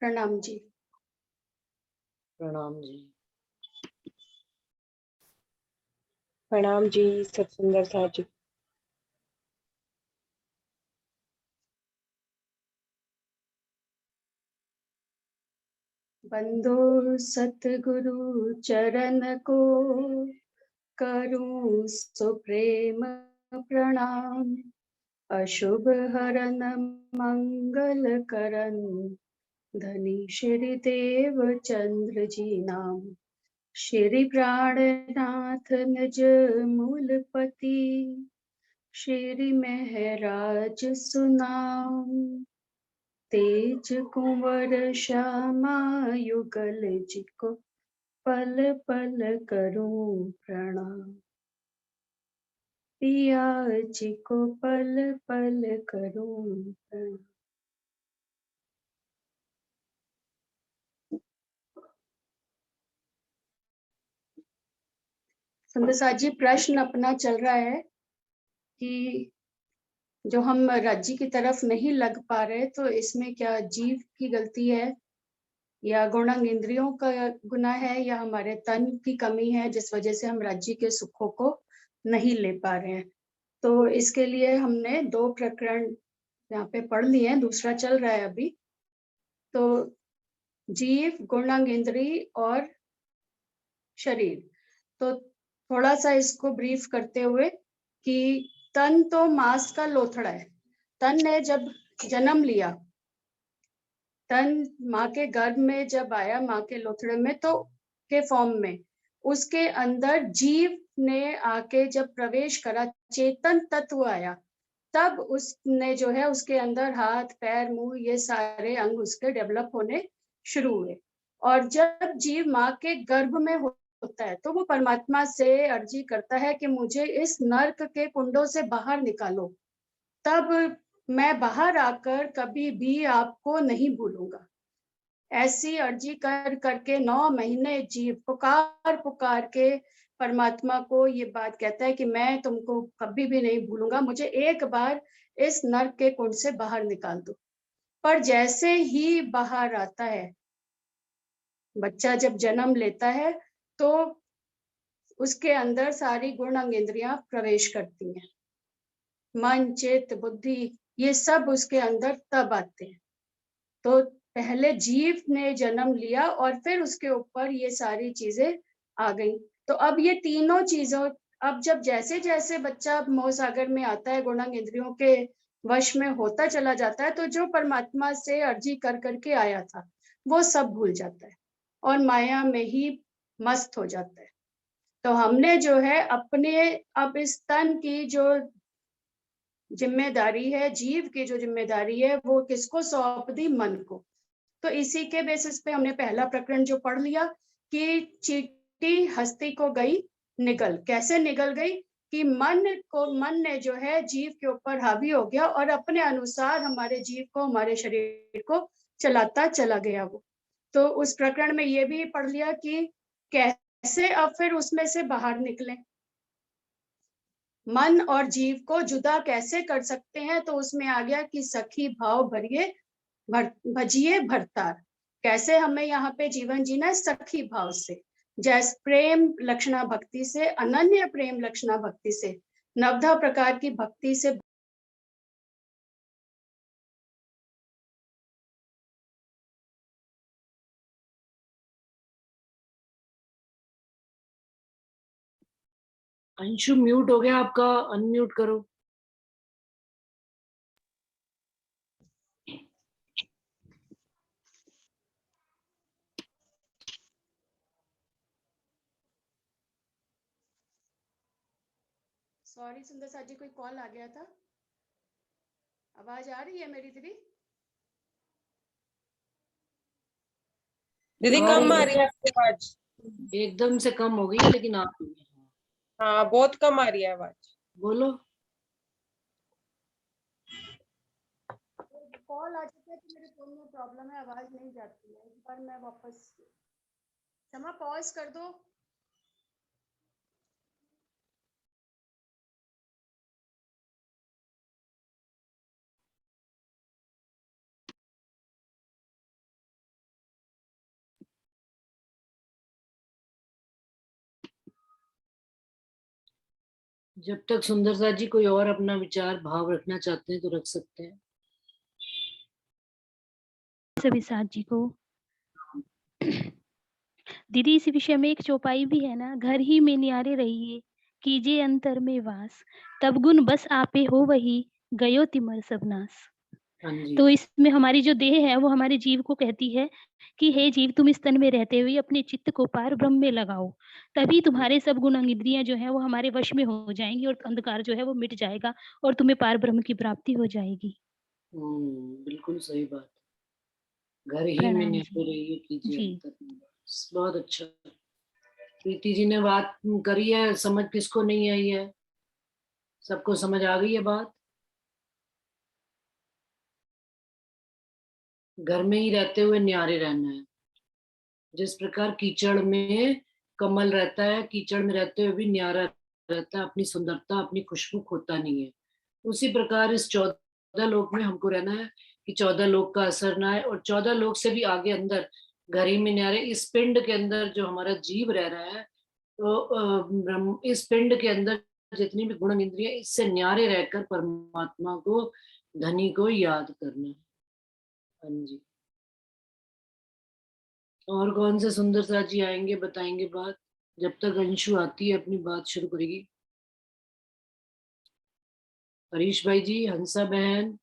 प्रणाम जी। प्रणाम जी। प्रणाम जी, सब सुंदर था जी। बंदो सतगुरु चरण को करूं सुप्रेम प्रणाम। अशुभ हरन मंगल करन धनी श्री देव चंद्र जी नाम। श्री प्राणनाथ निज मूलपति श्री महराज सुनाम। तेज कुंवर श्यामा युगल जी को पल पल करूं प्रणाम। पिया जी को पल पल करूं प्रणाम। सुंदर साथ जी, प्रश्न अपना चल रहा है कि जो हम राज्य की तरफ नहीं लग पा रहे, तो इसमें क्या जीव की गलती है या गुणांग इंद्रियों का गुनाह है या हमारे तन की कमी है जिस वजह से हम राज्य के सुखों को नहीं ले पा रहे हैं। तो इसके लिए हमने 2 प्रकरण यहाँ पे पढ़ लिए हैं, दूसरा चल रहा है अभी। तो जीव, गुणांग इंद्रिय और शरीर, तो थोड़ा सा इसको ब्रीफ करते हुए कि तन तो मांस का लोथड़ा है। तन ने जब जन्म लिया, तन माँ के गर्भ में जब आया, माँ के लोथड़े में तो के फॉर्म में, उसके अंदर जीव ने आके जब प्रवेश करा, चेतन तत्व आया, तब उसने जो है उसके अंदर हाथ पैर मुंह ये सारे अंग उसके डेवलप होने शुरू हुए। और जब जीव माँ के गर्भ में होता है तो वो परमात्मा से अर्जी करता है कि मुझे इस नर्क के कुंडों से बाहर निकालो, तब मैं बाहर आकर कभी भी आपको नहीं भूलूंगा। ऐसी अर्जी कर करके 9 महीने जीव पुकार पुकार के परमात्मा को ये बात कहता है कि मैं तुमको कभी भी नहीं भूलूंगा, मुझे एक बार इस नर्क के कुंड से बाहर निकाल दो। पर जैसे ही बाहर आता है, बच्चा जब जन्म लेता है, तो उसके अंदर सारी गुण अंग इंद्रियां प्रवेश करती हैं। मन चित्त बुद्धि ये सब उसके अंदर तब आते हैं। तो पहले जीव ने जन्म लिया और फिर उसके ऊपर ये सारी चीजें आ गई। तो अब ये तीनों चीजों, अब जब जैसे जैसे बच्चा मोह सागर में आता है, गुणांग इंद्रियों के वश में होता चला जाता है, तो जो परमात्मा से अर्जी कर करके आया था वो सब भूल जाता है और माया में ही मस्त हो जाता है। तो हमने जो है अपने अब इस तन की जो जिम्मेदारी है, जीव की जो जिम्मेदारी है, वो किसको सौंप दी? मन को। तो इसी के बेसिस पे हमने पहला प्रकरण जो पढ़ लिया कि चींटी हस्ती को गई निगल। कैसे निगल गई? कि मन ने जो है जीव के ऊपर हावी हो गया और अपने अनुसार हमारे जीव को, हमारे शरीर को चलाता चला गया वो। तो उस प्रकरण में ये भी पढ़ लिया कि कैसे अब फिर उसमें से बाहर निकले, मन और जीव को जुदा कैसे कर सकते हैं। तो उसमें आ गया कि सखी भाव भरिए भजिए भरतार। कैसे हमें यहाँ पे जीवन जीना है? सखी भाव से, जैसे प्रेम लक्षणा भक्ति से, अनन्य प्रेम लक्षणा भक्ति से, नवधा प्रकार की भक्ति से। अंशु म्यूट हो गया आपका, अनम्यूट करो। सॉरी सुंदर साथ जी, कोई कॉल आ गया था। आवाज आ रही है मेरी दीदी? दीदी कम आ रही है आपकी आवाज। एकदम से कम हो गई है लेकिन आ रही है। हाँ, बहुत कम आ रही है आवाज। बोलो। कॉल आ जाता है तो मेरे फोन में प्रॉब्लम है, आवाज नहीं जाती है। एक बार मैं वापस, क्षमा पॉज कर दो। जब तक सुंदर साथ जी कोई और अपना विचार भाव रखना चाहते हैं तो रख सकते हैं। सभी साथ जी को। दीदी इस विषय में एक चौपाई भी है ना, घर ही में न्यारे रहिए कीजिए अंतर में वास, तब गुण बस आपे हो वही गयो तिमर सब नास। हाँ जी। तो इसमें हमारी जो देह है वो हमारे जीव को कहती है कि हे जीव, तुम इस तन में रहते हुए अपने चित्त को पार ब्रह्म में लगाओ, तभी तुम्हारे सब गुण अंग इंद्रियां जो है वो हमारे वश में हो जाएंगी और अंधकार जो है वो मिट जाएगा और तुम्हें पार ब्रह्म की प्राप्ति हो जाएगी। बिल्कुल सही बात। घर ही में प्रणाम न्यारे जी। रहिए कीजिए जी। अंतर में वास। बहुत अच्छा। प्रीति जी ने बात करी है, समझ किसको नहीं आई है? सबको समझ आ गई है बात? घर में ही रहते हुए न्यारे रहना है। जिस प्रकार कीचड़ में कमल रहता है, कीचड़ में रहते हुए भी न्यारा रहता है, अपनी सुंदरता अपनी खुशबू खोता नहीं है, उसी प्रकार इस 14 लोक में हमको रहना है कि 14 लोक का असर ना है, और 14 लोक से भी आगे अंदर घर ही में न्यारे, इस पिंड के अंदर जो हमारा जीव रह रहा है, तो इस पिंड के अंदर जितनी भी गुण इंद्रियां, इससे न्यारे रहकर परमात्मा को, धनी को याद करना है। हाँ जी। और कौन से सुंदर साथ जी आएंगे, बताएंगे बात? जब तक अंशु आती है अपनी बात शुरू करेगी। हरीश भाई जी, हंसा बहन,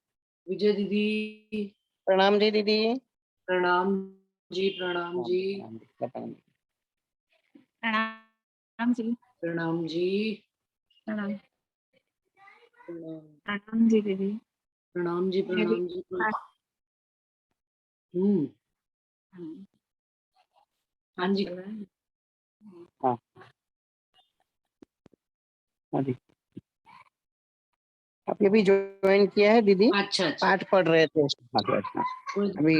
विजय दीदी। प्रणाम जी दीदी। प्रणाम जी। प्रणाम जी। प्रणाम जी। प्रणाम जी। प्रणाम। प्रणाम। प्रणाम जी दीदी। प्रणाम जी। प्रणाम जी। हम्म। हाँ जी। हाँ जी। अभी अभी ज्वाइन किया है दीदी। अच्छा अच्छा। पाठ पढ़ रहे थे अभी।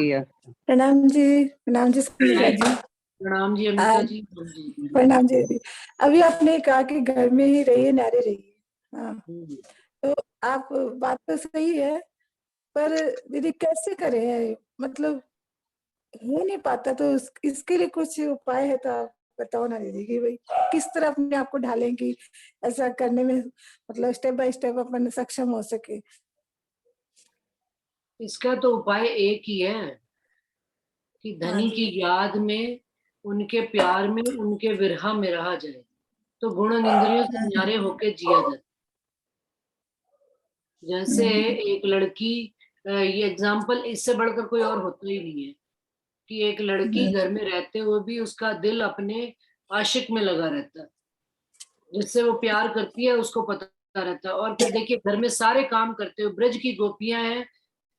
प्रणाम जी सुंदर जी। प्रणाम जी अमिता जी। प्रणाम जी दीदी। अभी आपने कहा कि घर में ही रहिए, नारे रहिए। हाँ, तो आप बात तो सही है, पर दीदी कैसे करें? मतलब हो नहीं पाता, तो इसके लिए कुछ उपाय है तो आप बताओ ना दीदी, कि भाई किस तरह अपने आप को ढालें कि ऐसा करने में मतलब स्टेप बाय स्टेप अपन सक्षम हो सके। इसका तो उपाय एक ही है कि हाँ धनी की जी। याद में, उनके प्यार में, उनके विरह में रहा जाए, तो गुण इंद्रियों से न्यारे होके जिया जाए। जैसे एक लड़की, ये एग्जाम्पल इससे बढ़कर कोई और होता ही नहीं है कि एक लड़की घर में रहते हुए भी उसका दिल अपने आशिक में लगा रहता है, जिससे वो प्यार करती है, उसको पता रहता है। और फिर देखिए, घर में सारे काम करते हुए, ब्रज की गोपियां हैं,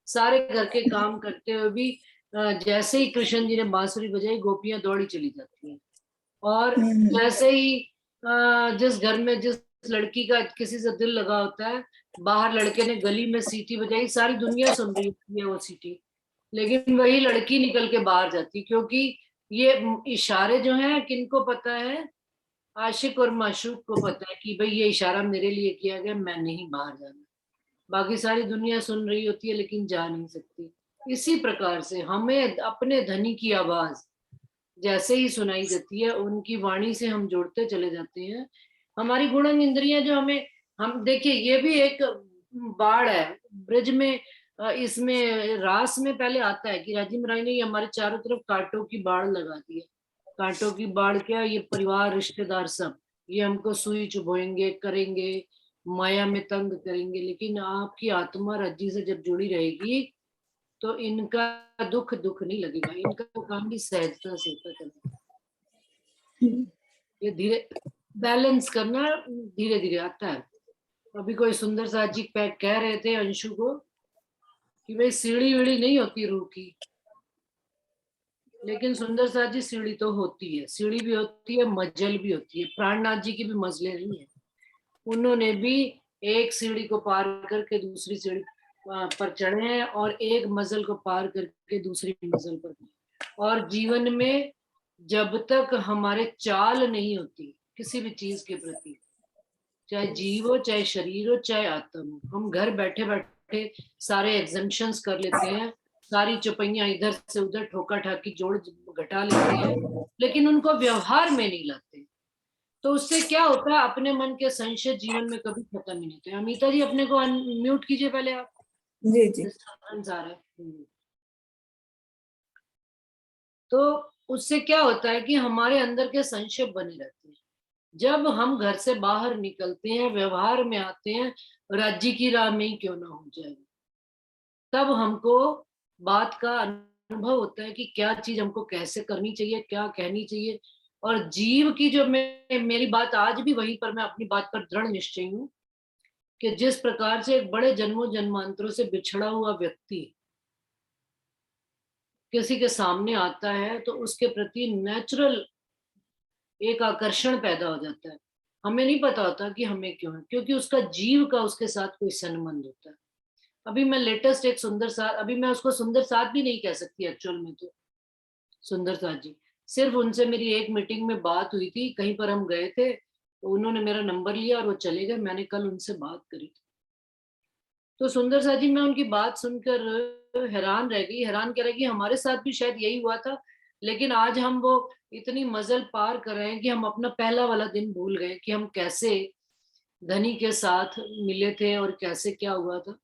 सारे घर के काम करते हुए भी जैसे ही कृष्ण जी ने बांसुरी बजाई, गोपियां दौड़ी चली जाती हैं। और जैसे ही जिस घर में जिस लड़की का किसी से दिल लगा होता है, बाहर लड़के ने गली में सीटी बजाई, सारी दुनिया सुन रही होती है वो सीटी, लेकिन वही लड़की निकल के बाहर जाती, क्योंकि ये इशारे जो हैं किनको पता है? आशिक और माशूक को पता है कि भाई ये इशारा मेरे लिए किया गया, मैं नहीं बाहर जाना। बाकी सारी दुनिया सुन रही होती है लेकिन जा नहीं सकती। इसी प्रकार से हमें अपने धनी की आवाज जैसे ही सुनाई देती है, उनकी वाणी से हम जुड़ते चले जाते हैं। हमारी गुणन इंद्रियां जो हमें, हम देखिए ये भी एक बाढ़ है ब्रज में। इसमें रास में पहले आता है कि राजी महाराज ने ये हमारे चारों तरफ कांटों की बाढ़ लगा दी है। कांटों की बाढ़ क्या? ये परिवार रिश्तेदार सब, ये हमको सुई चुभोएंगे, करेंगे, माया में तंग करेंगे। लेकिन आपकी आत्मा रज्जी से जब जुड़ी रहेगी तो इनका दुख नहीं लगेगा, इनका काम भी सहजता से होता चलेगा। ये धीरे बैलेंस करना धीरे धीरे आता है। अभी कोई सुंदर साथ जी कह रहे थे अंशु को कि भाई सीढ़ी वीढ़ी नहीं होती रूह की, लेकिन सुंदर साथ जी सीढ़ी तो होती है, सीढ़ी भी होती है, मजल भी होती है। प्राणनाथ जी की भी मजले नहीं है, उन्होंने भी एक सीढ़ी को पार करके दूसरी सीढ़ी पर चढ़े हैं, और एक मंजिल को पार करके दूसरी मंजिल पर। और जीवन में जब तक हमारे चाल नहीं होती किसी भी चीज के प्रति, चाहे जीव हो, चाहे शरीर हो, चाहे आत्मा हो, हम घर बैठे बैठे सारे एग्जम्पशंस कर लेते हैं, सारी चौपैयां इधर से उधर ठोका ठाकी जोड़ घटा लेते हैं, लेकिन उनको व्यवहार में नहीं लाते। तो उससे क्या होता है, अपने मन के संशय जीवन में कभी खत्म ही नहीं होते। अमिता जी अपने को म्यूट कीजिए पहले आप। जी जी। डिस्टर्बेंस आ रहा है। तो उससे क्या होता है कि हमारे अंदर के संशय बने रहते हैं। जब हम घर से बाहर निकलते हैं, व्यवहार में आते हैं, राज्य की राह में ही क्यों ना हो जाए, तब हमको बात का अनुभव होता है कि क्या चीज हमको कैसे करनी चाहिए, क्या कहनी चाहिए। और जीव की जो मेरी बात आज भी वहीं पर, मैं अपनी बात पर दृढ़ निश्चय हूँ कि जिस प्रकार से एक बड़े जन्मों जन्मांतरों से बिछड़ा हुआ व्यक्ति किसी के सामने आता है तो उसके प्रति नेचुरल एक आकर्षण पैदा हो जाता है। हमें नहीं पता होता कि हमें क्यों है, क्योंकि उसका जीव का उसके साथ कोई संबंध होता है। अभी मैं लेटेस्ट एक सुंदर साथ, अभी मैं उसको सुंदर साथ भी नहीं कह सकती एक्चुअल में, तो सुंदर साथ जी, सिर्फ उनसे मेरी एक मीटिंग में बात हुई थी, कहीं पर हम गए थे, तो उन्होंने मेरा नंबर लिया और वो चले गए। मैंने कल उनसे बात करी थी, तो सुंदर साथ जी मैं उनकी बात सुनकर हैरान रह गई। हैरान कह रहे कि हमारे साथ भी शायद यही हुआ था, लेकिन आज हम वो इतनी मजल पार कर रहे हैं कि हम अपना पहला वाला दिन भूल गए कि हम कैसे धनी के साथ मिले थे और कैसे क्या हुआ था।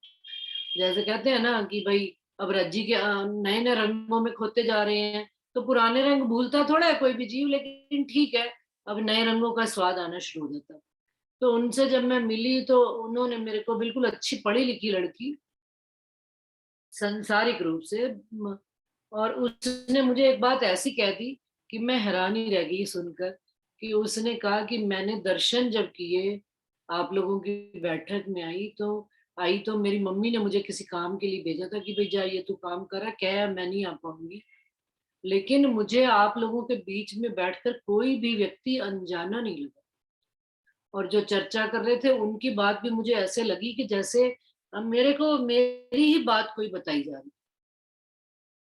जैसे कहते हैं ना कि भाई अब रज्जी के नए नए रंगों में खोते जा रहे हैं, तो पुराने रंग भूलता थोड़ा है कोई भी जीव, लेकिन ठीक है, अब नए रंगों का स्वाद आना शुरू हो जाता है। तो उनसे जब मैं मिली तो उन्होंने मेरे को, बिल्कुल अच्छी पढ़ी लिखी लड़की संसारिक रूप से, और उसने मुझे एक बात ऐसी कह दी कि मैं हैरान ही रह गई सुनकर, कि उसने कहा कि मैंने दर्शन जब किए, आप लोगों की बैठक में आई तो मेरी मम्मी ने मुझे किसी काम के लिए भेजा था कि भाई जा ये तू काम करा, क्या मैं नहीं आ पाऊंगी, लेकिन मुझे आप लोगों के बीच में बैठकर कोई भी व्यक्ति अनजाना नहीं लगा। और जो चर्चा कर रहे थे उनकी बात भी मुझे ऐसे लगी कि जैसे अब मेरे को मेरी ही बात कोई बताई जा रही।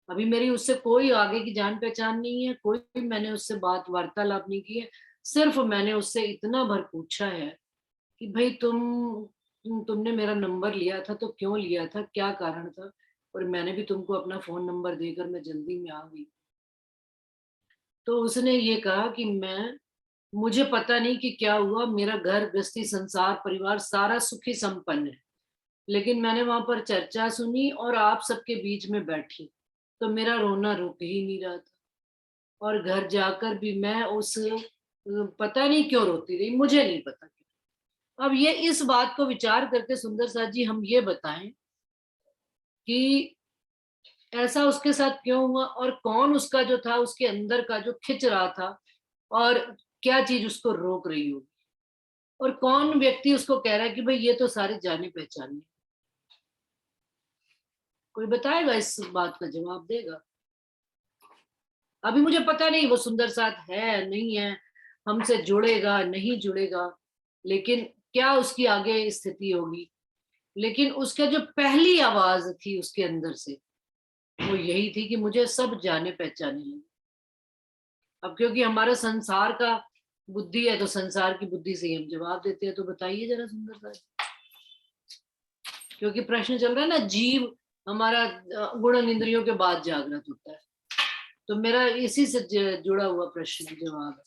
अभी मेरी उससे कोई आगे की जान पहचान नहीं है, कोई मैंने उससे बात वार्तालाप नहीं की है, सिर्फ मैंने उससे इतना भर पूछा है कि भाई तुमने मेरा नंबर लिया था तो क्यों लिया था, क्या कारण था, और मैंने भी तुमको अपना फोन नंबर देकर मैं जल्दी में आ गई। तो उसने ये कहा कि मुझे पता नहीं कि क्या हुआ, मेरा घर गृहस्थी संसार परिवार सारा सुखी संपन्न है, लेकिन मैंने वहां पर चर्चा सुनी और आप सबके बीच में बैठी तो मेरा रोना रुक ही नहीं रहा था। और घर जाकर भी मैं पता नहीं क्यों रोती रही, मुझे नहीं पता क्यों। अब ये इस बात को विचार करके सुंदर साथ जी हम ये बताएं कि ऐसा उसके साथ क्यों हुआ, और कौन उसका जो था उसके अंदर का जो खिंच रहा था, और क्या चीज उसको रोक रही होगी, और कौन व्यक्ति उसको कह रहा है कि भाई ये तो सारे जाने पहचाने। कोई बताएगा, इस बात का जवाब देगा? अभी मुझे पता नहीं वो सुंदर साथ है नहीं है, हमसे जुड़ेगा नहीं जुड़ेगा, लेकिन क्या उसकी आगे स्थिति होगी। लेकिन उसका जो पहली आवाज थी उसके अंदर से वो यही थी कि मुझे सब जाने पहचाने लगे। अब क्योंकि हमारा संसार का बुद्धि है तो संसार की बुद्धि से ही हम जवाब देते हैं। तो बताइए जरा सुंदर साथ, क्योंकि प्रश्न चल रहा है ना, जीव हमारा गुण इंद्रियों के बाद जागृत होता है, तो मेरा इसी से जुड़ा हुआ प्रश्न जवाब है।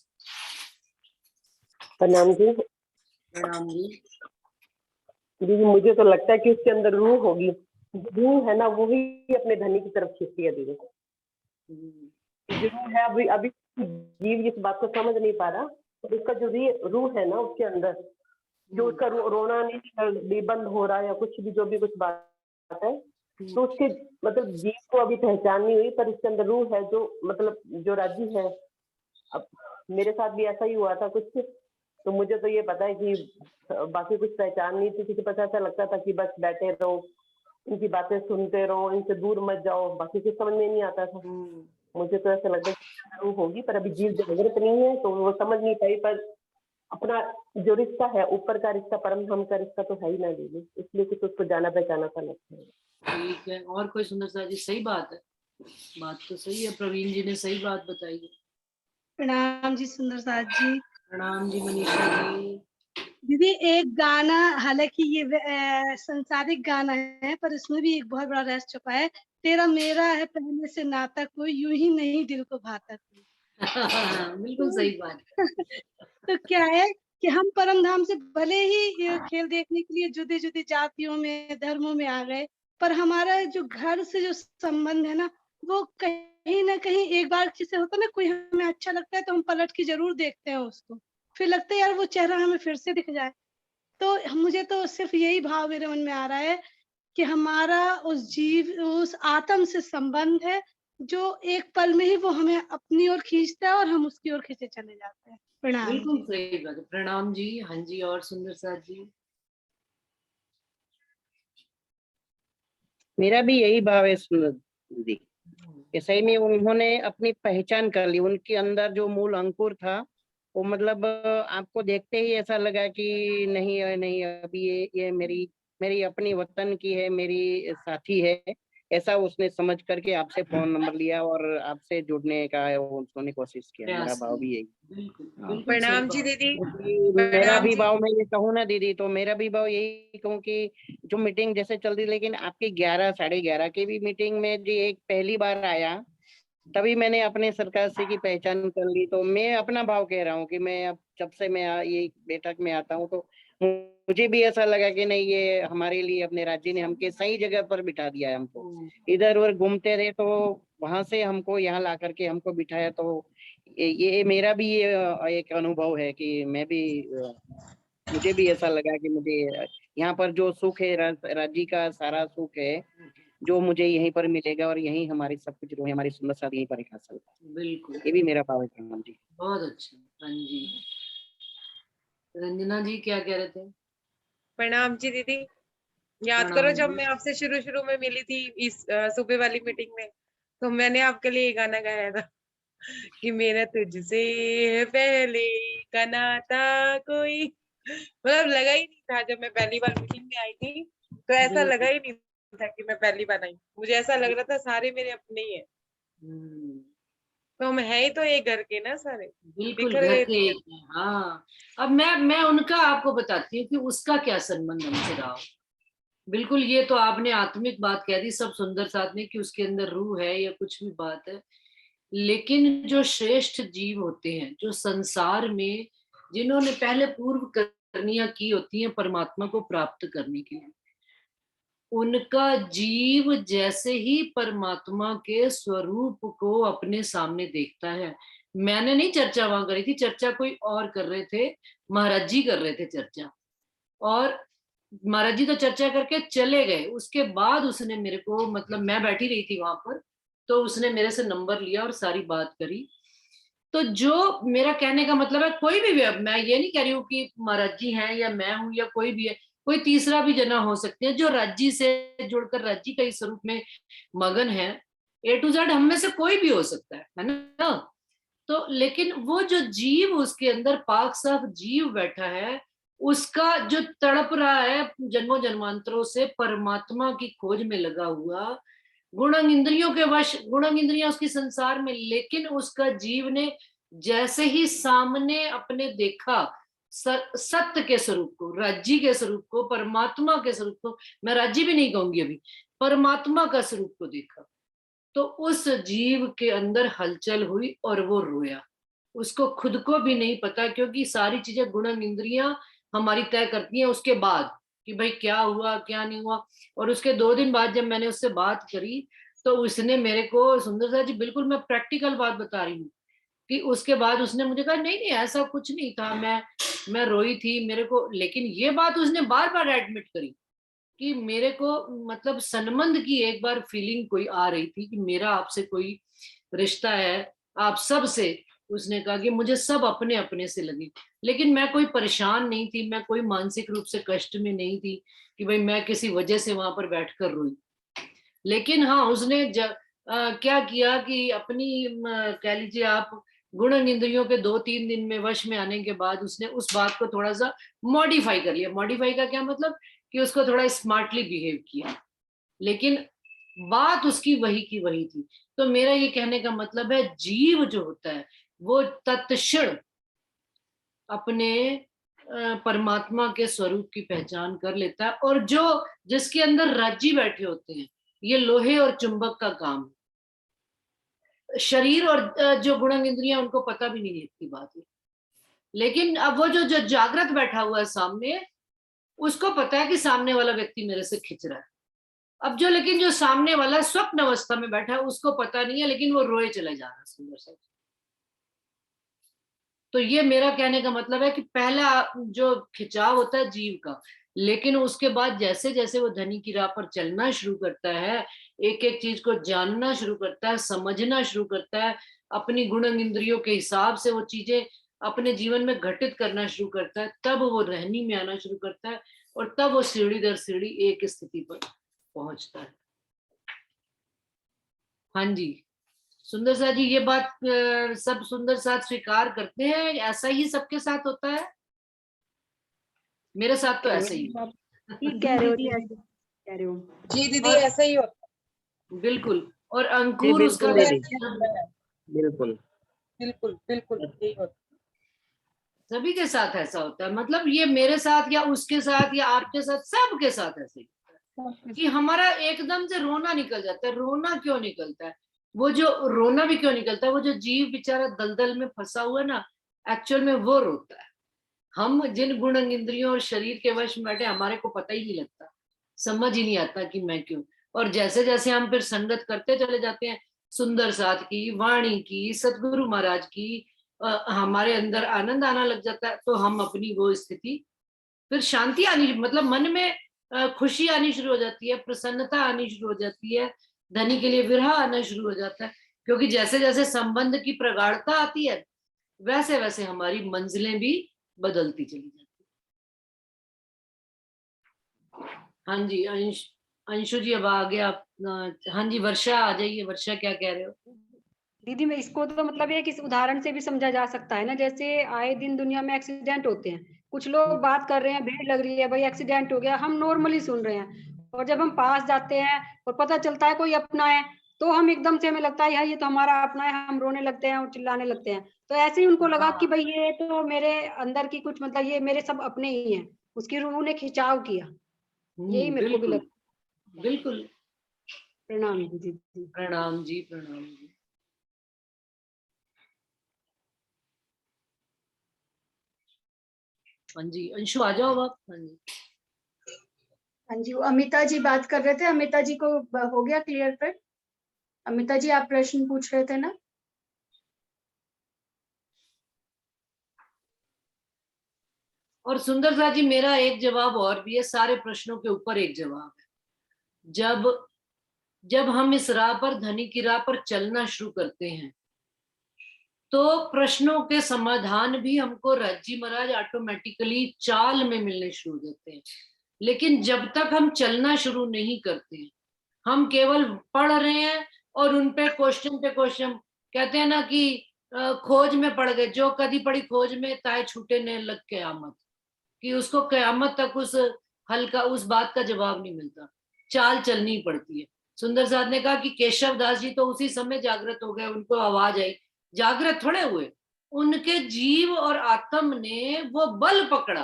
प्रणाम जी। प्रणाम जी। दीदी मुझे तो लगता है कि उसके अंदर रूह होगी, रूह है ना वो ही अपने धनी की तरफ खींचती है दीदी। जो रूह है अभी अभी जीव इस बात को समझ नहीं पा रहा, तो उसका जो रूह है ना उसके अंदर जो उसका रोना नहीं बंद हो रहा है या कुछ भी जो भी कुछ बात है, तो उसके मतलब जीव को अभी पहचान नहीं हुई, पर इसके अंदर रूह है जो मतलब जो राजी है। अब मेरे साथ भी ऐसा ही हुआ था कुछ, तो मुझे तो ये पता है कि बाकी कुछ पहचान नहीं थी, किसी पता ऐसा लगता था कि बस बैठे रहो, इनकी बातें सुनते रहो, इनसे दूर मत जाओ, बाकी कुछ समझ में नहीं आता था। मुझे तो ऐसा लगता है कि रूह होगी, पर अभी जीव जागृत नहीं है तो वो समझ नहीं पाई, पर अपना जो रिश्ता है ऊपर का रिश्ता, परम धाम का रिश्ता तो है ही ना दीदी, इसलिए कुछ उसको जाना पहचाना सा लगता है। ठीक है, और कोई सुंदर सा जी? सही बात है, बात तो सही है, प्रवीण जी ने सही बात बताई है। प्रणाम जी सुंदर साथ जी। प्रणाम जी मनीषा जी। दीदी एक गाना, हालांकि ये संसारिक गाना है पर इसमें भी एक बहुत बड़ा रहस्य छुपा है, तेरा मेरा है पहले से नाता कोई यूं ही नहीं दिल को भाता कोई। बिल्कुल सही बात है। तो क्या है कि हम परम धाम से भले ही ये खेल देखने के लिए जुदी जुदी जातियों में धर्मों में आ गए, पर हमारा जो घर से जो संबंध है ना, वो कहीं ना कहीं एक बार जैसे होता है ना, कोई हमें अच्छा लगता है तो हम पलट के जरूर देखते हैं उसको, फिर लगता है यार वो चेहरा हमें फिर से दिख जाए। तो मुझे तो सिर्फ यही भाव मेरे मन में आ रहा है कि हमारा उस जीव उस आत्म से संबंध है, जो एक पल में ही वो हमें अपनी ओर खींचता है और हम उसकी ओर खींचे चले जाते हैं। प्रणाम बिल्कुल जी। सही बात है। प्रणाम जी। हाँ जी, और सुंदर साथ जी। मेरा भी यही भाव है सुंदर दीदी कि सही में उन्होंने अपनी पहचान कर ली, उनके अंदर जो मूल अंकुर था वो मतलब आपको देखते ही ऐसा लगा कि नहीं नहीं, अभी ये मेरी मेरी अपनी वतन की है, मेरी साथी है। ऐसा उसने समझ करके आपसे फोन नंबर लिया और आपसे जुड़ने का उन्होंने कोशिश किया। मेरा प्रयास भाव की। भी यही। बिल्कुल हाँ। बिल्कुल सही प्रणाम जी बात। दीदी। क्योंकि मेरा प्रणाम भी जी। भाव, मैं ये कहूँ ना दीदी, तो मेरा भी भाव यही कहूँ कि जो मीटिंग जैसे चल रही, लेकिन आपकी 11 साढ़े 11 की भी मीटिंग में जी एक पहली बार आया, तभी मैंने अपने सरकार से की पहचान कर ली। तो मैं अपना भाव कह रहा हूँ कि मैं अब जब से मैं ये बैठक में आता हूँ तो मुझे भी ऐसा लगा कि नहीं, ये हमारे लिए अपने राज्य ने हमके सही जगह पर बिठा दिया है। हमको इधर उधर घूमते रहे तो वहां से हमको यहाँ ला करके हमको बिठाया। तो ये मेरा भी ये एक अनुभव है कि मैं भी मुझे भी ऐसा लगा कि मुझे यहाँ पर जो सुख है, राज्य का सारा सुख है जो मुझे यहीं पर मिलेगा, और यहीं हमारी सब कुछ जो है, हमारी सुंदर साथ यहीं पर एक हासिल है। बिल्कुल, ये भी मेरा भाव है प्रणाम जी। बहुत अच्छा। हाँ जी, रंजना जी क्या कह रहे थे? प्रणाम जी दीदी। याद प्रणाम करो जब जी। मैं आपसे शुरू में मिली थी इस सुबह वाली मीटिंग में, तो मैंने आपके लिए ये गाना गाया था कि मेरा तुझसे पहले का नाता कोई, मतलब लगा ही नहीं था। जब मैं पहली बार मीटिंग में आई थी तो ऐसा लगा बिल्कुल। ही नहीं था कि मैं पहली बार आई। मुझे ऐसा लग रहा था सारे मेरे अपने ही है। हम्म, तो हम है ही तो एक घर के ना सारे, बिल्कुल बिखर घर गए के थे। एक हैं। हाँ, अब मैं उनका आपको बताती हूँ कि उसका क्या संबंध हमसे रहा। बिल्कुल, ये तो आपने आत्मिक बात कह दी सब सुंदर साथ में कि उसके अंदर रूह है या कुछ भी बात है। लेकिन जो श्रेष्ठ जीव होते हैं, जो संसार में जिन्होंने पहले पूर्व करनियां की होती हैं परमात्मा को प्राप्त करने के लिए, उनका जीव जैसे ही परमात्मा के स्वरूप को अपने सामने देखता है। मैंने नहीं चर्चा वहां करी थी, चर्चा कोई और कर रहे थे, महाराज जी कर रहे थे चर्चा। और महाराज जी तो चर्चा करके चले गए। उसके बाद उसने मेरे को, मतलब मैं बैठी रही थी वहां पर, तो उसने मेरे से नंबर लिया और सारी बात करी। तो जो मेरा कहने का मतलब है, कोई भी मैं ये नहीं कह रही हूँ कि महाराज जी हैं या मैं हूं या कोई भी है, कोई तीसरा भी जना हो सकते हैं जो राज्य से जुड़कर राज्य का इस स्वरूप में मगन है। A to Z हम में से कोई भी हो सकता है ना। तो लेकिन वो जो जीव उसके अंदर पाक साफ जीव बैठा है, उसका जो तड़प रहा है जन्मों जन्मांतरों से परमात्मा की खोज में लगा हुआ, गुणंग इंद्रियों के वश, गुणंग इंद्रियां उसकी संसार में, लेकिन उसका जीव ने जैसे ही सामने अपने देखा सत्य के स्वरूप को, राज्य के स्वरूप को, परमात्मा के स्वरूप को, मैं राज्य भी नहीं कहूंगी अभी, परमात्मा का स्वरूप को देखा, तो उस जीव के अंदर हलचल हुई और वो रोया। उसको खुद को भी नहीं पता, क्योंकि सारी चीजें गुणन इंद्रियां हमारी तय करती हैं उसके बाद कि भाई क्या हुआ क्या नहीं हुआ। और उसके 2 दिन बाद जब मैंने उससे बात करी तो उसने मेरे को, सुंदर सा जी बिल्कुल मैं प्रैक्टिकल बात बता रही हूँ, कि उसके बाद उसने मुझे कहा नहीं नहीं ऐसा कुछ नहीं था, मैं रोई थी मेरे को। लेकिन ये बात उसने बार बार एडमिट करी कि मेरे को मतलब संबंध की एक बार फीलिंग कोई आ रही थी कि मेरा आपसे कोई रिश्ता है, आप सब से। उसने कहा कि मुझे सब अपने अपने से लगे, लेकिन मैं कोई परेशान नहीं थी, मैं कोई मानसिक रूप से कष्ट में नहीं थी कि भाई मैं किसी वजह से वहां पर बैठकर रोई। लेकिन हाँ, उसने क्या किया कि अपनी कह लीजिए आप गुण इंद्रियों के 2-3 दिन में वश में आने के बाद उसने उस बात को थोड़ा सा मॉडिफाई कर लिया। मॉडिफाई का क्या मतलब कि उसको थोड़ा स्मार्टली बिहेव किया, लेकिन बात उसकी वही की वही थी। तो मेरा ये कहने का मतलब है, जीव जो होता है वो तत्क्षण अपने परमात्मा के स्वरूप की पहचान कर लेता है। और जो जिसके अंदर राज्य बैठे होते हैं, ये लोहे और चुंबक का काम शरीर और जो गुणन इंद्रियां उनको पता भी नहीं लगती बात है। लेकिन अब वो जो जागृत बैठा हुआ है सामने, उसको पता है कि सामने वाला व्यक्ति मेरे से खिंच रहा है। अब लेकिन जो सामने वाला स्वप्न अवस्था में बैठा है उसको पता नहीं है, लेकिन वो रोए चले जा रहा है सुंदर सा। तो ये मेरा कहने का मतलब है कि पहला जो खिंचाव होता है जीव का, लेकिन उसके बाद जैसे जैसे वो धनी की राह पर चलना शुरू करता है, एक एक चीज को जानना शुरू करता है, समझना शुरू करता है, अपनी गुण इंद्रियों के हिसाब से वो चीजें अपने जीवन में घटित करना शुरू करता है, तब वो रहनी में आना शुरू करता है, और तब वो सीढ़ी दर सीढ़ी एक स्थिति पर पहुंचता है। हाँ जी सुंदर साथ जी, ये बात सब सुंदर साथ स्वीकार करते हैं, ऐसा ही सबके साथ होता है? मेरे साथ तो ऐसा ही है। ठीक कह रहे हो, कह रहे हो जी दीदी, ऐसा ही होता बिल्कुल। और जी अंकुर उसका बिल्कुल दीदी, है। बिल्कुल बिल्कुल बिल्कुल यही होता सभी के साथ ऐसा होता है। मतलब ये मेरे साथ या उसके साथ या आपके साथ, सबके साथ ऐसे ही होता है कि हमारा एकदम से रोना निकल जाता है। रोना क्यों निकलता है? वो जो रोना भी क्यों निकलता है? वो जो जीव बेचारा दलदल में फंसा हुआ है ना, एक्चुअल में वो रोता है। हम जिन गुण इंद्रियों और शरीर के वश में बैठे, हमारे को पता ही नहीं लगता, समझ ही नहीं आता कि मैं क्यों। और जैसे जैसे हम फिर संगत करते चले जाते हैं सुंदर साथ की, वाणी की, सतगुरु महाराज की, हमारे अंदर आनंद आना लग जाता है, तो हम अपनी वो स्थिति, फिर शांति आनी, मतलब मन में खुशी आनी शुरू हो जाती है, प्रसन्नता आनी शुरू हो जाती है, धनी के लिए विरह आना शुरू हो जाता है। क्योंकि जैसे जैसे संबंध की प्रगाढ़ता आती है, वैसे वैसे हमारी मंजिलें भी बदलती चली जाती है। हाँ जी अंशु जी, अब आगे आप। हाँ जी वर्षा, आ जाइए। वर्षा क्या कह रहे हो? दीदी? मैं इसको तो मतलब है कि इस उदाहरण से भी समझा जा सकता है ना, जैसे आए दिन दुनिया में एक्सीडेंट होते हैं, कुछ लोग बात कर रहे हैं, भीड़ लग रही है, भाई एक्सीडेंट हो गया, हम नॉर्मली सुन रहे हैं, और जब हम पास जाते हैं और पता चलता है कोई अपना है, तो हम एकदम से, हमें लगता है यार ये तो हमारा अपना है, हम रोने लगते हैं और चिल्लाने लगते हैं। तो ऐसे ही उनको लगा कि भाई ये तो मेरे अंदर की कुछ, मतलब ये मेरे सब अपने ही हैं, उसकी रूह ने खिंचाव किया। यही मेरे को भी बिल्कुल लगता है। बिल्कुल। प्रणाम दीदी। प्रणाम जी, प्रणाम जी। हाँ जी अंशु, आ जाओ आप। हाँ जी हाँ जी, वो अमिता जी बात कर रहे थे, अमिता जी को हो गया क्लियर फिर? अमिता जी आप प्रश्न पूछ रहे थे ना? और सुंदर सा जी, मेरा एक जवाब और भी है, सारे प्रश्नों के ऊपर एक जवाब है। जब हम इस राह पर, धनी की राह पर चलना शुरू करते हैं, तो प्रश्नों के समाधान भी हमको राज्य महाराज ऑटोमेटिकली चाल में मिलने शुरू हो जाते हैं। लेकिन जब तक हम चलना शुरू नहीं करते हैं, हम केवल पढ़ रहे हैं और उन पे क्वेश्चन कहते हैं ना कि खोज में पड़ गए, जो कदी पड़ी खोज में ताए छूटे ने लग कयामत, कि उसको कयामत तक उस हल्का उस बात का जवाब नहीं मिलता, चाल चलनी पड़ती है। सुंदर साथ ने कहा कि केशव दास जी तो उसी समय जागृत हो गए, उनको आवाज आई, जागृत थोड़े हुए, उनके जीव और आत्म ने वो बल पकड़ा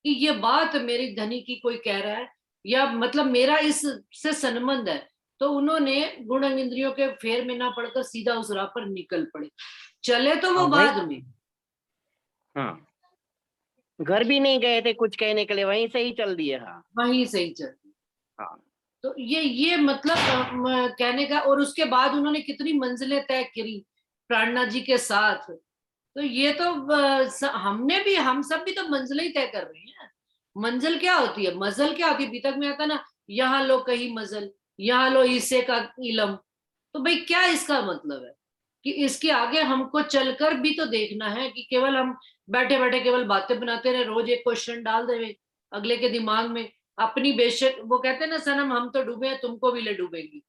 कि ये बात मेरी धनी की कोई कह रहा है, या मतलब मेरा इससे संबंध है, तो उन्होंने गुण इंद्रियों के फेर में ना पड़कर सीधा उस राह पर निकल पड़े। चले तो वो बाद में, हाँ घर भी नहीं गए थे कुछ कहने के लिए, वहीं से ही चल दिए। हाँ वहीं से ही चल। हाँ तो ये मतलब कहने का, और उसके बाद उन्होंने कितनी मंजिलें तय करी प्राणनाथ जी के साथ। तो ये तो हमने भी, हम सब भी तो मंजिलें ही तय कर रहे हैं। मंजिल क्या होती है, मजल क्या होती है? बीतक में आता ना, यहाँ लो कहीं मजल, यहाँ लो हिस्से का इलम। तो भाई क्या इसका मतलब है कि इसके आगे हमको चलकर भी तो देखना है, कि केवल हम बैठे बैठे केवल बातें बनाते रहे, रोज एक क्वेश्चन डाल देवे अगले के दिमाग में, अपनी बेशक, वो कहते हैं ना सनम हम तो डूबे हैं, तुमको भी ले डूबेगी।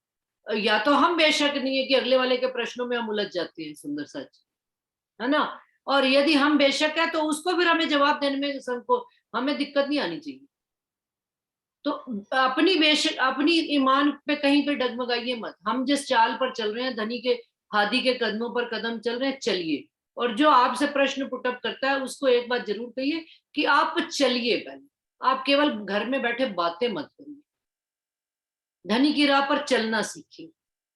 या तो हम बेशक नहीं है कि अगले वाले के प्रश्नों में हम उलझ जाते हैं, सुंदर सच है ना। और यदि हम बेशक है तो उसको फिर हमें जवाब देने में सबको हमें दिक्कत नहीं आनी चाहिए। तो अपनी बेशक, अपनी ईमान पे कहीं पे डगमगाइए मत। हम जिस चाल पर चल रहे हैं, धनी के हादी के कदमों पर कदम चल रहे हैं, चलिए। और जो आपसे प्रश्न पुटअप करता है उसको एक बात जरूर कहिए कि आप चलिए, पहले आप केवल घर में बैठे बातें मत करिए, धनी की राह पर चलना सीखिए।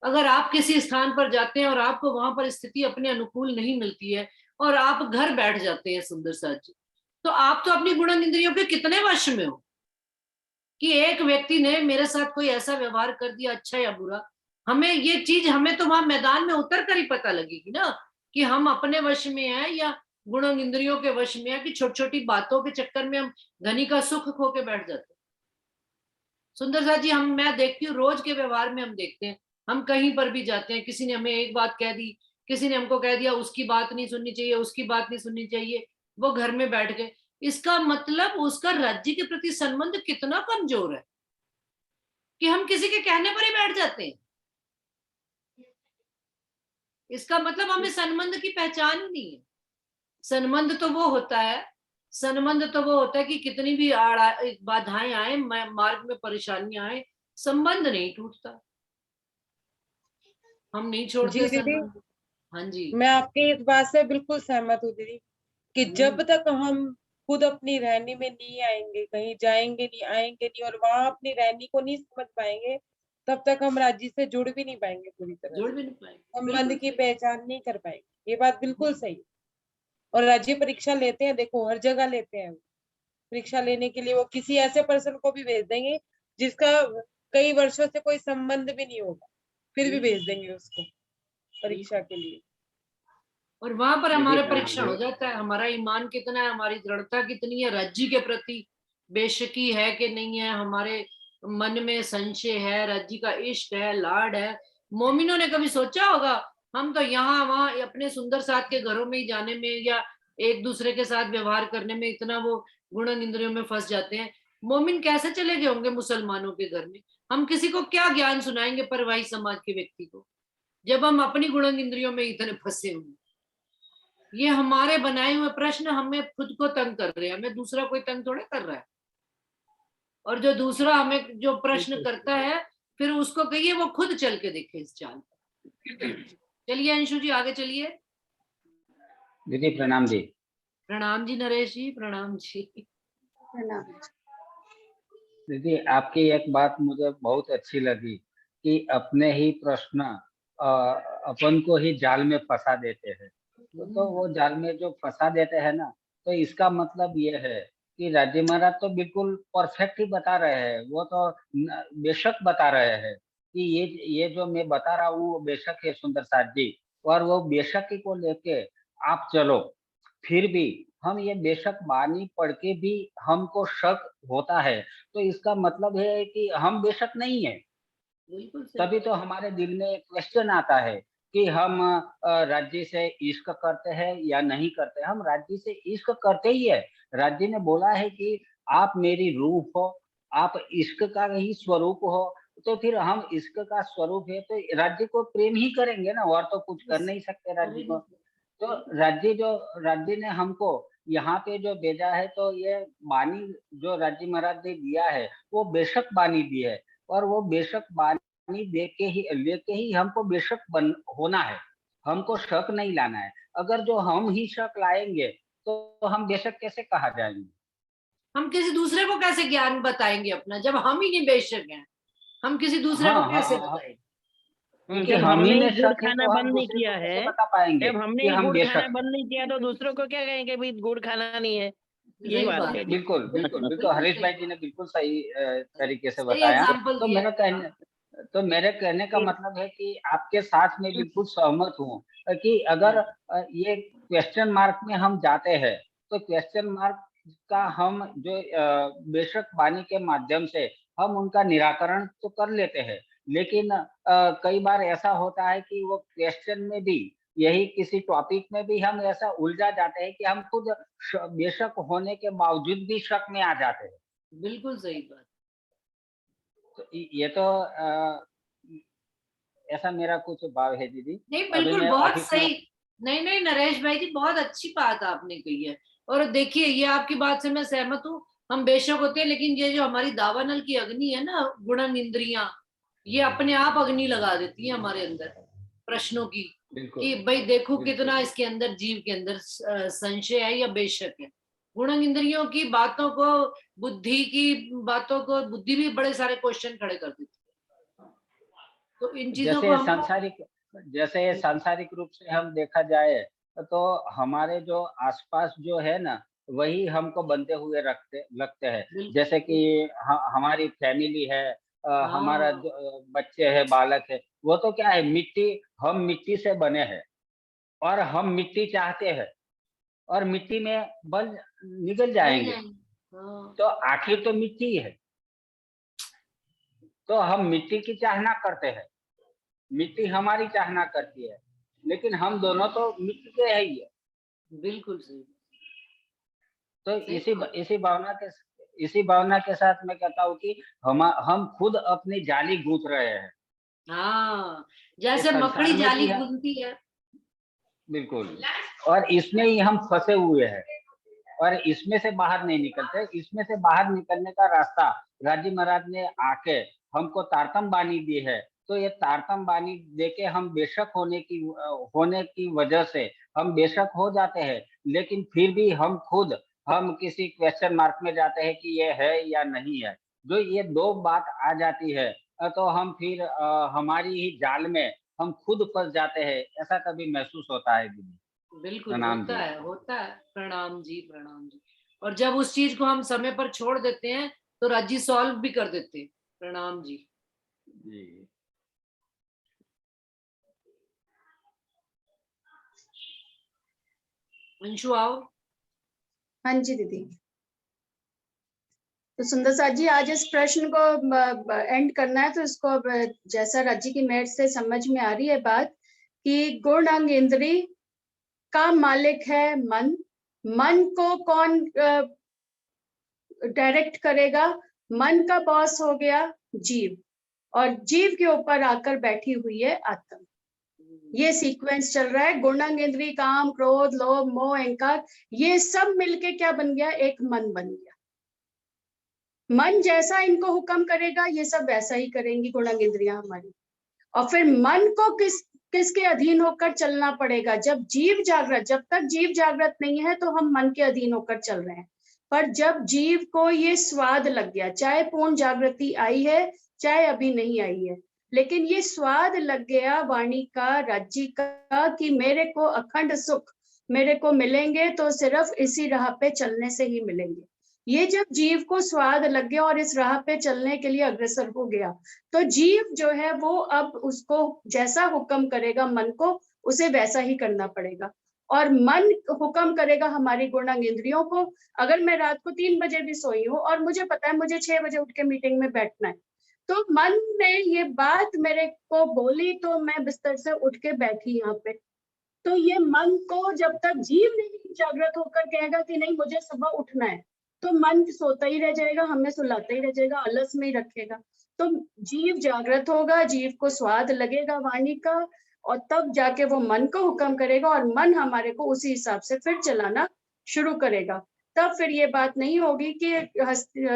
अगर आप किसी स्थान पर जाते हैं और आपको वहां पर स्थिति अपने अनुकूल नहीं मिलती है और आप घर बैठ जाते हैं सुंदर साथ जी, तो आप तो अपनी गुणन इंद्रियों के कितने वश में हो कि एक व्यक्ति ने मेरे साथ कोई ऐसा व्यवहार कर दिया, अच्छा या बुरा, हमें ये चीज, हमें तो वहां मैदान में उतर कर ही पता लगेगी ना कि हम अपने वश में हैं या गुणन इंद्रियों के वश में है, कि छोटी छोटी बातों के चक्कर में हम धनी का सुख खो के बैठ जाते हैं। सुंदर साथ जी, मैं देखती हूँ रोज के व्यवहार में हम देखते हैं, हम कहीं पर भी जाते हैं, किसी ने हमें एक बात कह दी, किसी ने हमको कह दिया उसकी बात नहीं सुननी चाहिए, उसकी बात नहीं सुननी चाहिए, वो घर में बैठ गए। इसका मतलब उसका राज्य के प्रति संबंध कितना कमजोर है कि हम किसी के कहने पर ही बैठ जाते हैं। इसका मतलब हमें संबंध की पहचान ही नहीं है। संबंध तो वो होता है कि कितनी भी बाधाएं आए, मार्ग में परेशानियां आए, संबंध नहीं टूटता, हम नहीं छोड़ते संबंध। हाँ जी, मैं आपकी इस बात से बिल्कुल सहमत हूँ दीदी, कि जब तक हम खुद अपनी रहनी में नहीं आएंगे, कहीं जाएंगे नहीं, आएंगे नहीं और वहां अपनी रहनी को नहीं समझ पाएंगे, तब तक हम राज्य से जुड़ भी नहीं पाएंगे पूरी तरह, जुड़ भी नहीं पाएंगे, संबंध की पहचान नहीं कर पाएंगे। ये बात बिल्कुल सही है। और राज्य परीक्षा लेते हैं, देखो हर जगह लेते हैं, परीक्षा लेने के लिए वो किसी ऐसे पर्सन को भी भेज देंगे जिसका कई वर्षों से कोई संबंध भी नहीं होगा, फिर भी भेज देंगे उसको परीक्षा के लिए। और वहां पर हमारा परीक्षण हो जाता है, हमारा ईमान कितना है, हमारी दृढ़ता कितनी है, राज्य के प्रति बेशकी है कि नहीं है, हमारे मन में संशय है, राज्य का इश्क है, लाड है। मोमिनों ने कभी सोचा होगा हम तो यहाँ वहां अपने सुंदर साथ के घरों में ही जाने में या एक दूसरे के साथ व्यवहार करने में इतना वो गुणन इंद्रियों में फंस जाते हैं। मोमिन कैसे चले गए होंगे मुसलमानों के घर में? हम किसी को क्या ज्ञान सुनाएंगे परवाही समाज के व्यक्ति को, जब हम अपनी गुणन इंद्रियों में इतने फंसे होंगे। ये हमारे बनाए हुए प्रश्न हमें खुद को तंग कर रहे हैं, हमें दूसरा कोई तंग थोड़े कर रहा है। और जो दूसरा हमें जो प्रश्न करता है, फिर उसको कहिए वो खुद चल के देखे इस चाल पर। चलिए अंशु जी आगे चलिए। दीदी प्रणाम जी। प्रणाम जी नरेश जी, प्रणाम जी। प्रणाम। दीदी आपकी एक बात मुझे बहुत अच्छी लगी कि अपने ही प्रश्न अपन को ही जाल में फंसा देते हैं। तो वो जाल में जो फंसा देते हैं ना, तो इसका मतलब ये है कि राज्य महाराज तो बिल्कुल परफेक्ट ही बता रहे हैं, वो तो बेशक बता रहे हैं कि ये जो मैं बता रहा हूँ वो बेशक है सुंदर साथ जी, और वो बेशक को लेके आप चलो। फिर भी हम ये बेशक बानी पढ़ के भी हमको शक होता है, तो इसका मतलब है कि हम बेशक नहीं है। तभी तो हमारे दिल में क्वेश्चन आता है कि हम राज्य से इश्क करते हैं या नहीं करते। हम राज्य से इश्क करते ही है। राज्य ने बोला है कि आप मेरी रूह हो, आप इश्क का ही स्वरूप हो, तो फिर हम इश्क का स्वरूप है तो राज्य को प्रेम ही करेंगे ना, और तो कुछ कर नहीं सकते राज्य को। तो राज्य ने हमको यहाँ पे जो भेजा है, तो ये बानी जो राज्य महाराज ने दिया है वो बेशक बानी दी है, और वो बेशक बानी लेके ही हमको बेशक होना है, हमको शक नहीं लाना है। अगर जो हम ही शक लाएंगे तो हम बेशक कैसे कहा जाएंगे? हम किसी दूसरे को कैसे ज्ञान बताएंगे अपना, जब हम ही नहीं बेशक हैं? हम किसी दूसरे को कैसे बताएंगे? जब हमने गुड़ खाना बंद नहीं किया है, जब हमने गुड़ खाना बंद नहीं किया तो दूसरों को क्या कहेंगे भाई गुड़ खाना नहीं है? यही बात है। बिल्कुल बिल्कुल बिल्कुल, हरीश भाई जी ने बिल्कुल सही तरीके से बताया। तो मेरे कहने का मतलब है कि आपके साथ में बिल्कुल सहमत हूँ कि अगर ये क्वेश्चन मार्क में हम जाते हैं तो क्वेश्चन मार्क का हम जो बेशक बानी के माध्यम से हम उनका निराकरण तो कर लेते हैं, लेकिन कई बार ऐसा होता है कि वो क्वेश्चन में भी, यही किसी टॉपिक में भी हम ऐसा उलझा जाते हैं कि हम खुद बेशक होने के बावजूद भी शक में आ जाते हैं। बिल्कुल सही बात। तो ये तो ऐसा मेरा कुछ भाव है दीदी। नहीं बिल्कुल बहुत सही। नहीं नरेश भाई जी, बहुत अच्छी बात आपने कही है। और देखिए ये आपकी बात से मैं सहमत हूँ, हम बेशक होते हैं, लेकिन ये जो हमारी दावानल की अग्नि है ना, गुणन इंद्रियां, ये अपने आप अग्नि लगा देती है हमारे अंदर प्रश्नों की, कि भाई देखो कितना इसके अंदर, जीव के अंदर संशय है या बेशक है। गुणन इंद्रियों की बातों को, बुद्धि की बातों को, बुद्धि भी बड़े सारे क्वेश्चन खड़े कर देती है। तो इन चीजों को जैसे सांसारिक रूप से हम देखा जाए तो हमारे जो आसपास जो है ना वही हमको बनते हुए लगते हैं। जैसे कि हमारी फैमिली है, हमारा जो बच्चे है, बालक है, वो तो क्या है, हम मिट्टी से बने हैं और हम मिट्टी चाहते हैं और मिट्टी में बल निकल जाएंगे। तो आखिर तो मिट्टी है, तो हम मिट्टी की चाहना करते हैं, मिट्टी हमारी चाहना करती है, लेकिन हम दोनों तो मिट्टी के है ही है। बिल्कुल सही। तो इसी भावना के साथ मैं कहता हूँ कि हम खुद अपनी जाली गूंथ रहे हैं। हाँ, जैसे मकड़ी जाली गूंथती है। बिल्कुल, और इसमें ही हम फंसे हुए हैं और इसमें से बाहर नहीं निकलते। इसमें से बाहर निकलने का रास्ता राजी महाराज ने आके हमको तारतम बानी दी है। तो ये तारतम बानी देके हम बेशक होने की वजह से हम बेशक हो जाते हैं, लेकिन फिर भी हम किसी क्वेश्चन मार्क में जाते हैं कि ये है या नहीं है। जो ये दो बात आ जाती है तो हम फिर हमारी ही जाल में हम खुद फंस जाते हैं। ऐसा कभी महसूस होता है दीदी? बिल्कुल होता है। प्रणाम जी, प्रणाम जी। और जब उस चीज को हम समय पर छोड़ देते हैं तो राजी सॉल्व भी कर देते हैं। प्रणाम जी। जी। अंशु आओ। हाँ जी दीदी। तो सुंदर साथ जी, आज इस प्रश्न को एंड करना है, तो इसको जैसा राजी की मेट से समझ में आ रही है बात कि गुण अंग इंद्री का मालिक है मन। मन को कौन डायरेक्ट करेगा? मन का बॉस हो गया जीव, और जीव के ऊपर आकर बैठी हुई है आत्मा। ये सीक्वेंस चल रहा है। गुण अंग इंद्री, काम, क्रोध, लोभ, मोह, अहंकार, ये सब मिलके क्या बन गया? एक मन बन गया। मन जैसा इनको हुक्म करेगा ये सब वैसा ही करेंगी गुण अंग इंद्रियां हमारी। और फिर मन को किसके अधीन होकर चलना पड़ेगा? जब तक जीव जागृत नहीं है तो हम मन के अधीन होकर चल रहे हैं। पर जब जीव को ये स्वाद लग गया, चाहे पूर्ण जागृति आई है चाहे अभी नहीं आई है, लेकिन ये स्वाद लग गया वाणी का, राज्य का, कि मेरे को अखंड सुख मेरे को मिलेंगे तो सिर्फ इसी राह पे चलने से ही मिलेंगे। ये जब जीव को स्वाद लग गया और इस राह पे चलने के लिए अग्रसर हो गया, तो जीव जो है वो अब उसको जैसा हुक्म करेगा मन को, उसे वैसा ही करना पड़ेगा। और मन हुक्म करेगा हमारी गुण अंग इंद्रियों को। अगर मैं रात को 3 बजे भी सोई हूँ और मुझे पता है मुझे 6 बजे उठ के मीटिंग में बैठना है, तो मन ने ये बात मेरे को बोली तो मैं बिस्तर से उठ के बैठी यहाँ पे। तो ये मन को जब तक जीव नहीं जागृत होकर कहेगा कि नहीं मुझे सुबह उठना है, तो मन सोता ही रह जाएगा, हमें सुलाता ही रह जाएगा, आलस में ही रखेगा। तो जीव जागृत होगा, जीव को स्वाद लगेगा वाणी का, और तब जाके वो मन को हुक्म करेगा और मन हमारे को उसी हिसाब से फिर चलाना शुरू करेगा। तब फिर ये बात नहीं होगी कि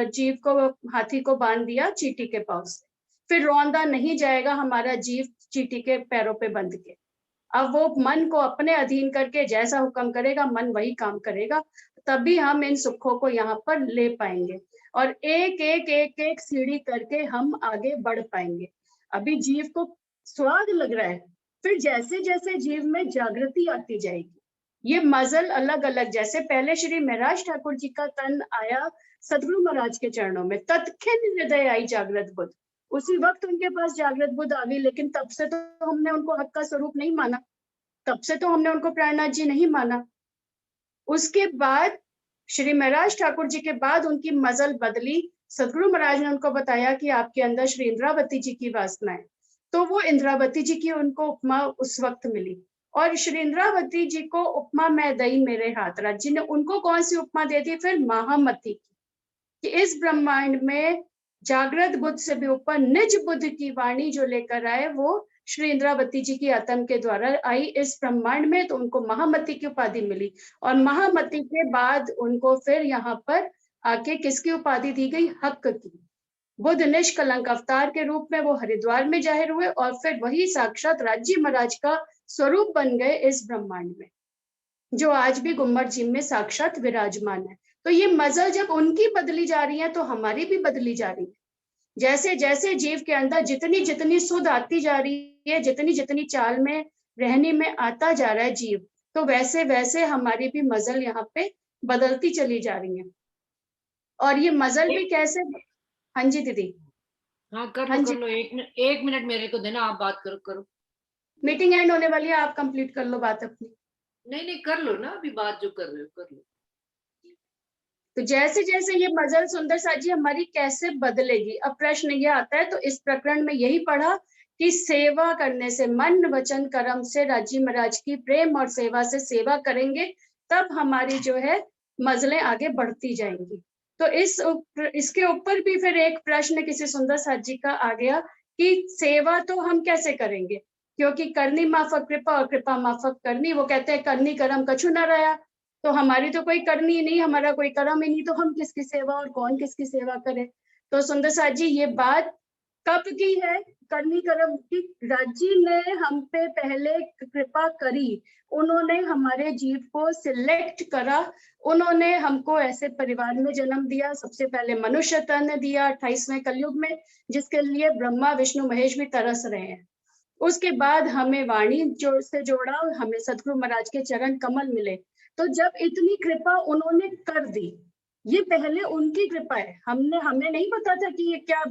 जीव को, हाथी को बांध दिया चींटी के पाँव से, फिर रौंदा नहीं जाएगा हमारा जीव चींटी के पैरों पे बंध के। अब वो मन को अपने अधीन करके जैसा हुक्म करेगा मन वही काम करेगा, तभी हम इन सुखों को यहाँ पर ले पाएंगे और एक एक एक एक सीढ़ी करके हम आगे बढ़ पाएंगे। अभी जीव को स्वाद लग रहा है, फिर जैसे जैसे जीव में जागृति आती जाएगी, ये मजल अलग अलग, जैसे पहले श्री महराज ठाकुर जी का तन आया सदगुरु महाराज के चरणों में, तत्क्षण हृदय आई जागृत बुद्ध, उसी वक्त उनके पास जागृत बुद्ध आ गई। लेकिन तब से तो हमने उनको हक का स्वरूप नहीं माना, तब से तो हमने उनको प्राणनाथ जी नहीं माना। उसके बाद श्री महराज ठाकुर जी के बाद उनकी मजल बदली, सदगुरु महाराज ने उनको बताया कि आपके अंदर श्री इंद्रावती जी की वासना है, तो वो इंद्रावती जी की उनको उपमा उस वक्त मिली। और श्री इंद्रावती जी को उपमा मैं दई मेरे हाथ, राज जी ने उनको कौन सी उपमा दे दी? फिर महामती की, कि इस ब्रह्मांड में जागृत बुद्ध से भी ऊपर निज बुद्ध की वाणी जो लेकर आए वो श्री इंद्रावती जी की आत्म के द्वारा आई इस ब्रह्मांड में, तो उनको महामती की उपाधि मिली। और महामती के बाद उनको फिर यहाँ पर आके किसकी उपाधि दी गई? हक की। बुद्ध निष्कलंक अवतार के रूप में वो हरिद्वार में जाहिर हुए और फिर वही साक्षात राज्य महाराज का स्वरूप बन गए इस ब्रह्मांड में, जो आज भी गुम्मट जी में साक्षात विराजमान है। तो ये मजल जब उनकी बदली जा रही है तो हमारी भी बदली जा रही है। जैसे जैसे जीव के अंदर जितनी जितनी सुध आती जा रही है, जितनी जितनी चाल में रहने में आता जा रहा है जीव, तो वैसे वैसे हमारी भी मजल यहाँ पे बदलती चली जा रही है। और ये मजल भी कैसे, हाँ जी दीदी। हाँ कर हाँ लो जी, कर लो, 1 मिनट मेरे को देना, आप बात करो करो। मीटिंग एंड होने वाली है, आप कंप्लीट कर लो बात अपनी। नहीं नहीं कर लो ना, अभी बात जो कर रहे हो कर लो। तो जैसे जैसे ये मजल सुंदर सा जी हमारी कैसे बदलेगी, अब प्रश्न ये आता है, तो इस प्रकरण में यही पढ़ा कि सेवा करने से, मन वचन कर्म से राजी महाराज की प्रेम और सेवा से सेवा करेंगे, तब हमारी जो है मजलें आगे बढ़ती जाएंगी। तो इसके ऊपर भी फिर एक प्रश्न किसी सुंदर साथ जी का आ गया कि सेवा तो हम कैसे करेंगे, क्योंकि करनी माफक कृपा और कृपा माफक करनी, वो कहते हैं करनी कर्म कछु न रहा, तो हमारी तो कोई करनी ही नहीं, हमारा कोई कर्म ही नहीं, तो हम किसकी सेवा और कौन किसकी सेवा करे। तो सुंदर साथ जी ये बात कब की है, करनी कर्म की, राज्य ने हम पे पहले कृपा करी, उन्होंने हमारे जीव को सिलेक्ट करा, उन्होंने हमको ऐसे परिवार में जन्म दिया, सबसे पहले मनुष्य तन दिया 28वें कलयुग में, जिसके लिए ब्रह्मा विष्णु महेश भी तरस रहे हैं। उसके बाद हमें वाणी से जोड़ा, हमें सदगुरु महाराज के चरण कमल मिले। तो जब इतनी कृपा उन्होंने कर दी, ये पहले उनकी कृपा है, हमें नहीं पता था कि ये क्या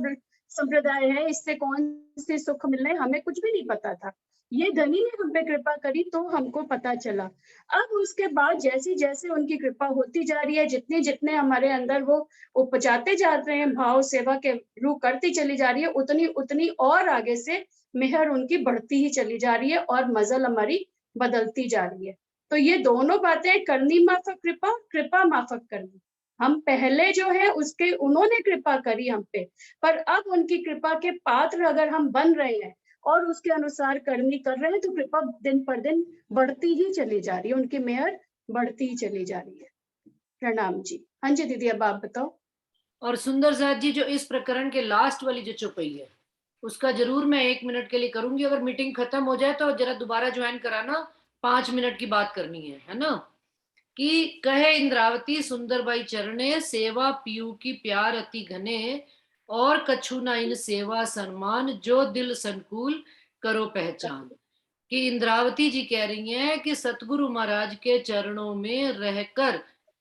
संप्रदाय है, इससे कौन से सुख मिलने, हमें कुछ भी नहीं पता था। ये धनी ने हम पे कृपा करी तो हमको पता चला। अब उसके बाद जैसे जैसे उनकी कृपा होती जा रही है, जितने जितने हमारे अंदर वो उपजाते जाते हैं, भाव सेवा के रूप करती चली जा रही है, उतनी उतनी और आगे से मेहर उनकी बढ़ती ही चली जा रही है और मजल हमारी बदलती जा रही है। तो ये दोनों बातें, करनी माफक कृपा, कृपा माफक करनी, हम पहले जो है उसके उन्होंने कृपा करी हम पे, पर अब उनकी कृपा के पात्र अगर हम बन रहे हैं और उसके अनुसार करनी कर रहे हैं, तो कृपा दिन पर दिन बढ़ती ही चली जा रही है, उनकी मेहर बढ़ती ही चली जा रही है। प्रणाम जी। हाँ जी दीदी, अब आप बताओ। और सुंदर साथ जी, जो इस प्रकरण के लास्ट वाली जो चौपाई है, उसका जरूर मैं 1 मिनट के लिए करूंगी, अगर मीटिंग खत्म हो जाए तो जरा दोबारा ज्वाइन कराना, 5 मिनट की बात करनी है ना। कि कहे इंद्रावती सुंदर बाई चरणे, सेवा पीयू की प्यार अति घने, और कछु ना इन सेवा सम्मान, जो दिल संकुल करो पहचान। कि इंद्रावती जी कह रही हैं कि सतगुरु महाराज के चरणों में रहकर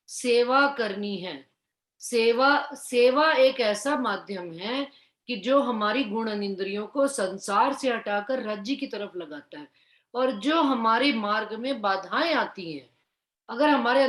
सेवा करनी है। सेवा एक ऐसा माध्यम है कि जो हमारी गुण इंद्रियों को संसार से हटाकर राज्य की तरफ लगाता है, और जो हमारे मार्ग में बाधाएं आती हैं, अगर हमारे